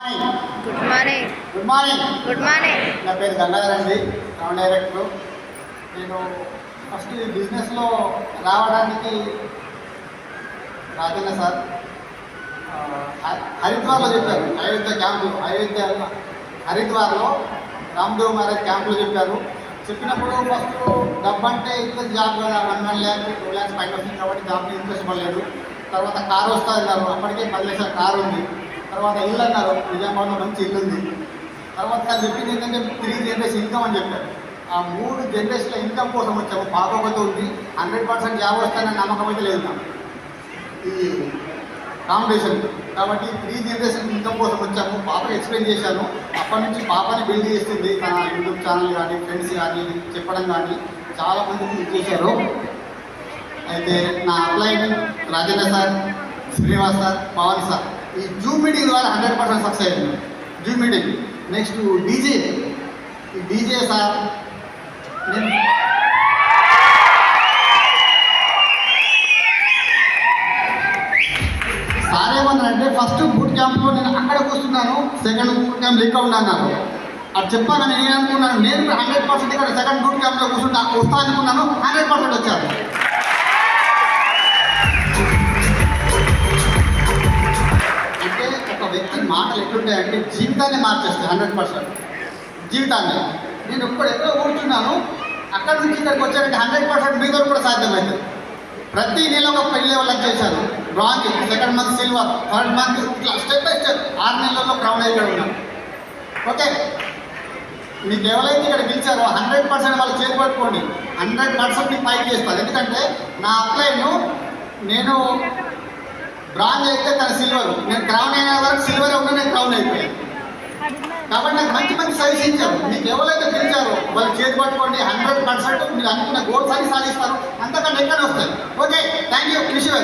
Good morning. Good morning. Good morning. నా పేరు గంగాధర్ అండి, టౌన్ డైరెక్టర్. నేను ఫస్ట్ ఈ బిజినెస్లో రావడానికి రాజన్న సార్ హరిద్వార్లో చెప్పారు. హరిద్వార్లో రామ్దేవ్ మహారాజ్ క్యాంపులో చెప్పారు. చెప్పినప్పుడు ఫస్ట్ డబ్బు అంటే ఇంట్లో జాబ్ కదా, 1 ల్యాక్ 2 ల్యాక్స్ పైన వస్తుంది కాబట్టి జాబ్ ఇంట్రెస్ట్ పడలేదు. తర్వాత కారు వస్తుంది అన్నారు, అప్పటికే 10 లక్షల కారు ఉంది. తర్వాత ఇల్లు అన్నారు, నిజామాబాద్లో మంచి ఇల్లు ఉంది. తర్వాత తను చెప్పింది ఏంటంటే 3 జనరేషన్ ఇన్కమ్ అని చెప్పారు. ఆ 3 జనరేషన్ల ఇన్కమ్ కోసం వచ్చాము. పాప ఒకటి ఉంది, 100% జాబ్ వస్తానని నమ్మకం అయితే లేదు నాకు ఈ కాంపిటీషన్. కాబట్టి 3 జనరేషన్ ఇన్కమ్ కోసం వచ్చాము. పాపకి ఎక్స్ప్లెయిన్ చేశాను. అప్పటి నుంచి పాపని బిల్డ్ చేస్తుంది. తన యూట్యూబ్ ఛానల్ కానీ, ఫ్రెండ్స్ కానీ చెప్పడం కానీ చాలా మందికి ఇది చేశారు. అయితే నా అప్లైన్ Rajanna sir, Srinivas sir, Pavan sir ఈ జూమ్ మీటింగ్ ద్వారా 100% సక్సెస్ అయింది. Zoom meeting. నెక్స్ట్ డీజే, ఈ డీజే సార్ నేను సార్ ఏమన్నారంటే ఫస్ట్ బూట్ క్యాంప్లో నేను అక్కడ కూర్చున్నాను, సెకండ్ బూట్ క్యాంప్ లింక్ అన్నారు. అది చెప్పాను. నేను ఏమనుకున్నాను, నేను 100% ఇక్కడ సెకండ్ బూట్ క్యాంప్లో కూర్చుంటా వస్తా అనుకున్నాను. 100% వచ్చాను. అంటే ఒక వ్యక్తి మాటలు ఎట్లుంటాయంటే జీవితాన్ని మార్చేస్తాయి. 100% జీవితాన్ని. నేను ఎక్కడో కూర్చున్నాను, అక్కడ నుంచి ఇక్కడికి వచ్చానంటే 100% మీతో కూడా సాధ్యమవుతుంది. ప్రతి నెల ఒక పెళ్లి వాళ్ళకి చేశాను. Bronze, second month silver, third month ఇట్లా స్టెప్ బై స్టెప్ 6 నెలల్లో క్రౌన్ అయ్యి ఉన్నాను. ఓకే, మీకు ఎవరైతే ఇక్కడ గెలిచారో 100% వాళ్ళు చేతి పట్టుకోండి. 100% మీకు పైకి చేస్తారు. ఎందుకంటే నా అప్లైను నేను బ్రాంజ్ అయితే తన సిల్వర్, నేను క్రౌన్ అయిన వరకు సిల్వర్ ఉన్నా నేను క్రౌన్ అయిపోయాను. కాబట్టి నాకు మంచి మంచి సజెషన్ ఇచ్చారు. మీకు ఎవరైతే గెలిచారో వాళ్ళు చేతి పట్టుకోండి. 100% మీరు అనుకున్న గోల్స్ అన్ని సాధిస్తారు. అంతకన్నా ఎక్కడ వస్తాయి. Okay, thank you. విషయం